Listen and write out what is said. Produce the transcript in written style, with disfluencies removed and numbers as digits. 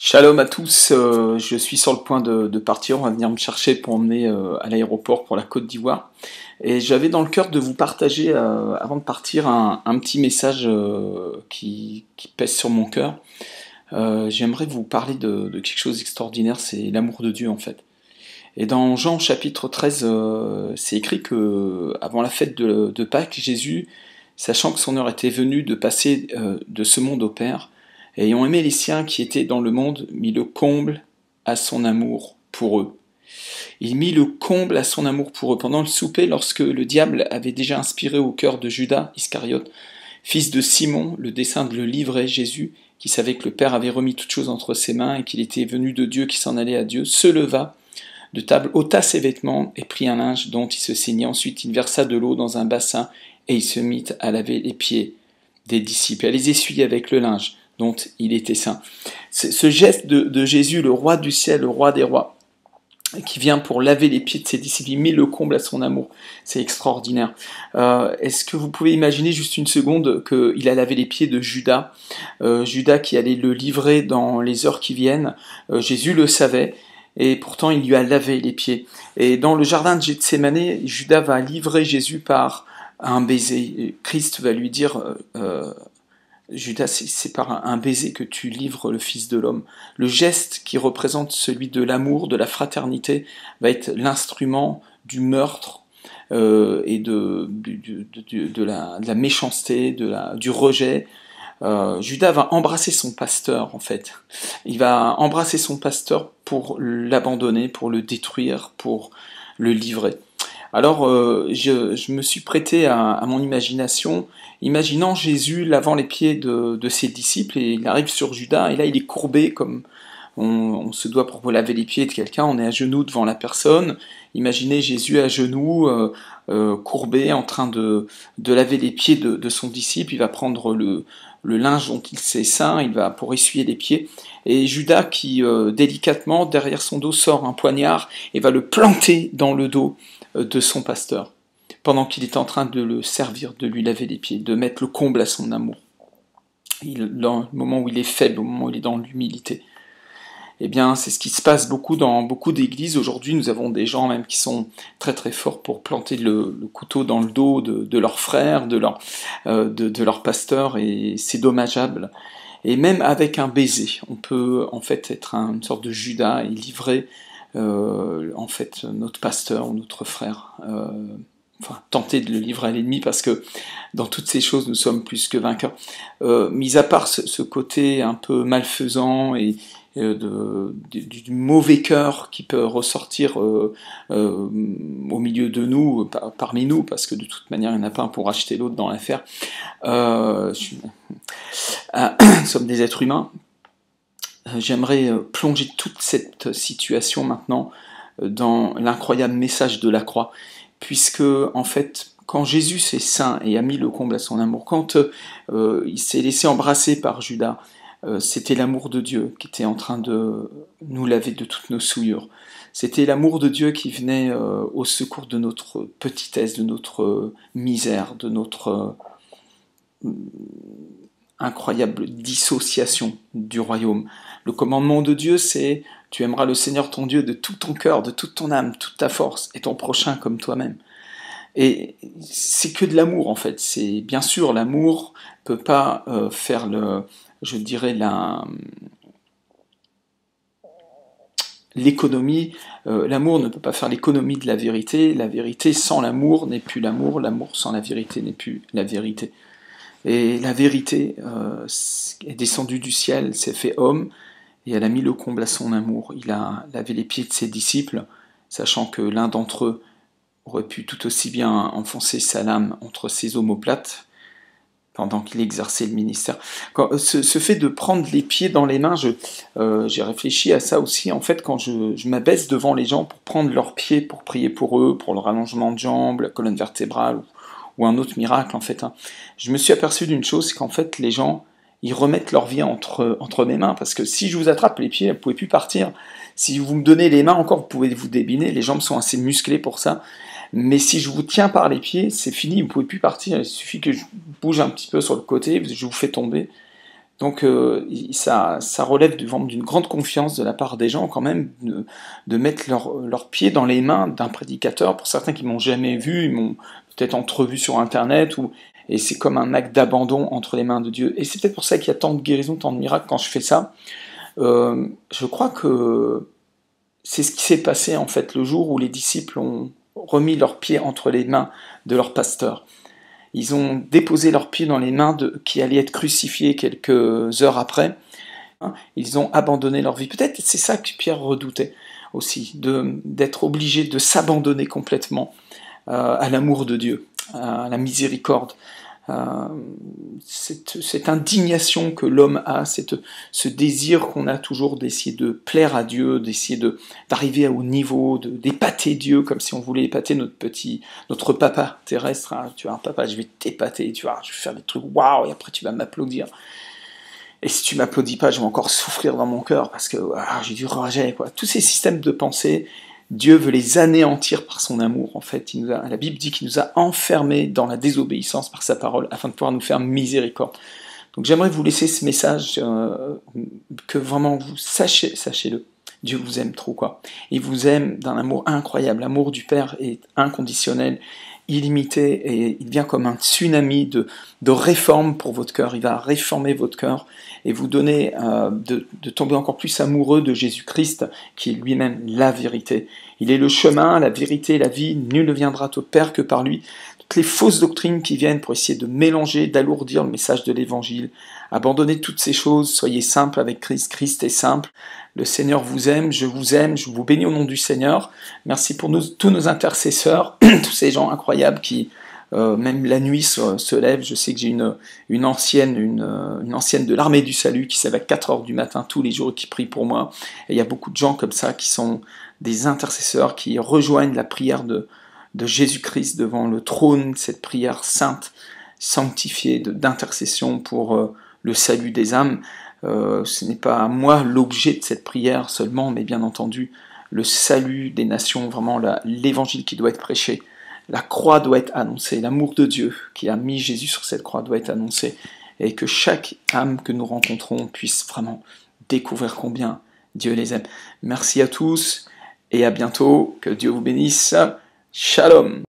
Shalom à tous, je suis sur le point de partir, on va venir me chercher pour emmener à l'aéroport pour la Côte d'Ivoire. Et j'avais dans le cœur de vous partager, avant de partir, un petit message qui pèse sur mon cœur. J'aimerais vous parler de quelque chose d'extraordinaire, c'est l'amour de Dieu en fait. Et dans Jean chapitre 13, c'est écrit que avant la fête de Pâques, Jésus, sachant que son heure était venue de passer de ce monde au Père, et ayant aimé les siens qui étaient dans le monde, mit le comble à son amour pour eux. Il mit le comble à son amour pour eux pendant le souper, lorsque le diable avait déjà inspiré au cœur de Judas Iscariote, fils de Simon, le dessein de le livrer. Jésus, qui savait que le Père avait remis toutes choses entre ses mains et qu'il était venu de Dieu, qui s'en allait à Dieu, se leva de table, ôta ses vêtements et prit un linge dont il se ceignit. Ensuite, il versa de l'eau dans un bassin et il se mit à laver les pieds des disciples, à les essuyer avec le linge dont il était saint. Ce geste de Jésus, le roi du ciel, le roi des rois, qui vient pour laver les pieds de ses disciples, il met le comble à son amour. C'est extraordinaire. Est-ce que vous pouvez imaginer juste une seconde qu'il a lavé les pieds de Judas, Judas qui allait le livrer dans les heures qui viennent. Jésus le savait, et pourtant il lui a lavé les pieds. Et dans le jardin de Gethsémanée, Judas va livrer Jésus par un baiser. Christ va lui dire Judas, c'est par un baiser que tu livres le Fils de l'homme. Le geste qui représente celui de l'amour, de la fraternité, va être l'instrument du meurtre et de la méchanceté, du rejet. Judas va embrasser son pasteur, en fait. Il va embrasser son pasteur pour l'abandonner, pour le détruire, pour le livrer. Alors, je me suis prêté à mon imagination, imaginant Jésus lavant les pieds de ses disciples, et il arrive sur Judas, et là il est courbé comme on se doit pour laver les pieds de quelqu'un, on est à genoux devant la personne. Imaginez Jésus à genoux, courbé, en train de laver les pieds de son disciple. Il va prendre le linge dont il s'est ceint, il va pour essuyer les pieds. Et Judas qui, délicatement, derrière son dos, sort un poignard et va le planter dans le dos de son pasteur, pendant qu'il est en train de le servir, de lui laver les pieds, de mettre le comble à son amour. Dans le moment où il est faible, au moment où il est dans l'humilité. Eh bien, c'est ce qui se passe beaucoup dans beaucoup d'églises. Aujourd'hui, nous avons des gens même qui sont très très forts pour planter le couteau dans le dos de leurs frères, de leur pasteur, et c'est dommageable. Et même avec un baiser, on peut en fait être une sorte de Judas et livrer en fait notre pasteur ou notre frère. Enfin, tenter de le livrer à l'ennemi, parce que dans toutes ces choses, nous sommes plus que vainqueurs. Mis à part ce côté un peu malfaisant et du mauvais cœur qui peut ressortir au milieu de nous, parmi nous, parce que de toute manière, il n'y en a pas un pour acheter l'autre dans l'affaire. Nous sommes des êtres humains. J'aimerais plonger toute cette situation maintenant dans l'incroyable message de la croix, puisque en fait, quand Jésus s'est saint et a mis le comble à son amour, quand il s'est laissé embrasser par Judas, c'était l'amour de Dieu qui était en train de nous laver de toutes nos souillures. C'était l'amour de Dieu qui venait au secours de notre petitesse, de notre misère, de notre incroyable dissociation du royaume. Le commandement de Dieu, c'est « Tu aimeras le Seigneur ton Dieu de tout ton cœur, de toute ton âme, toute ta force, et ton prochain comme toi-même. » Et c'est que de l'amour, en fait. C'est bien sûr, l'amour peut pas faire l'économie. L'amour ne peut pas faire l'économie de la vérité. La vérité sans l'amour n'est plus l'amour. L'amour sans la vérité n'est plus la vérité. Et la vérité est descendue du ciel, s'est fait homme, et elle a mis le comble à son amour. Il a lavé les pieds de ses disciples, sachant que l'un d'entre eux aurait pu tout aussi bien enfoncer sa lame entre ses omoplates pendant qu'il exerçait le ministère. Ce fait de prendre les pieds dans les mains, j'ai réfléchi à ça aussi, en fait, quand je m'abaisse devant les gens pour prendre leurs pieds, pour prier pour eux, pour le rallongement de jambes, la colonne vertébrale, ou un autre miracle, en fait. Je me suis aperçu d'une chose, c'est qu'en fait, les gens, ils remettent leur vie entre mes mains, parce que si je vous attrape les pieds, vous ne pouvez plus partir. Si vous me donnez les mains, encore, vous pouvez vous débiner, les jambes sont assez musclées pour ça. Mais si je vous tiens par les pieds, c'est fini, vous ne pouvez plus partir. Il suffit que je bouge un petit peu sur le côté, je vous fais tomber. Donc ça relève d'une grande confiance de la part des gens quand même de mettre leurs pieds dans les mains d'un prédicateur. Pour certains qui m'ont jamais vu, ils m'ont peut-être entrevu sur Internet, et c'est comme un acte d'abandon entre les mains de Dieu. Et c'est peut-être pour ça qu'il y a tant de guérisons, tant de miracles quand je fais ça. Je crois que c'est ce qui s'est passé en fait le jour où les disciples ont remis leurs pieds entre les mains de leur pasteur. Ils ont déposé leurs pieds dans les mains qui allaient être crucifiés quelques heures après. Ils ont abandonné leur vie. Peut-être c'est ça que Pierre redoutait aussi, d'être obligé de s'abandonner complètement à l'amour de Dieu, à la miséricorde. Cette indignation que l'homme a, ce désir qu'on a toujours d'essayer de plaire à Dieu, d'essayer d'arriver au niveau, d'épater Dieu, comme si on voulait épater notre papa terrestre. Hein. Tu vois, papa, je vais t'épater, tu vois, je vais faire des trucs waouh, et après tu vas m'applaudir. Et si tu m'applaudis pas, je vais encore souffrir dans mon cœur parce que j'ai du rejet, quoi. Tous ces systèmes de pensée, Dieu veut les anéantir par son amour, en fait. La Bible dit qu'il nous a enfermés dans la désobéissance par sa parole, afin de pouvoir nous faire miséricorde. Donc j'aimerais vous laisser ce message, que vraiment vous sachez-le, Dieu vous aime trop, quoi. Il vous aime d'un amour incroyable. L'amour du Père est inconditionnel, illimité, et il vient comme un tsunami de réforme pour votre cœur. Il va réformer votre cœur et vous donner de tomber encore plus amoureux de Jésus-Christ, qui est lui-même la vérité. Il est le chemin, la vérité, la vie. Nul ne viendra au Père que par lui. Toutes les fausses doctrines qui viennent pour essayer de mélanger, d'alourdir le message de l'Évangile. Abandonnez toutes ces choses, soyez simple avec Christ. Christ est simple. Le Seigneur vous aime, je vous bénis au nom du Seigneur. Merci pour tous nos intercesseurs, tous ces gens incroyables qui, même la nuit, se lèvent. Je sais que j'ai une ancienne de l'armée du salut qui se lève à 4 heures du matin tous les jours et qui prie pour moi. Et il y a beaucoup de gens comme ça qui sont des intercesseurs, qui rejoignent la prière de Jésus-Christ devant le trône, cette prière sainte, sanctifiée d'intercession pour le salut des âmes. Ce n'est pas à moi l'objet de cette prière seulement, mais bien entendu le salut des nations, vraiment l'évangile qui doit être prêché. La croix doit être annoncée, l'amour de Dieu qui a mis Jésus sur cette croix doit être annoncé, et que chaque âme que nous rencontrons puisse vraiment découvrir combien Dieu les aime. Merci à tous et à bientôt, que Dieu vous bénisse. Shalom.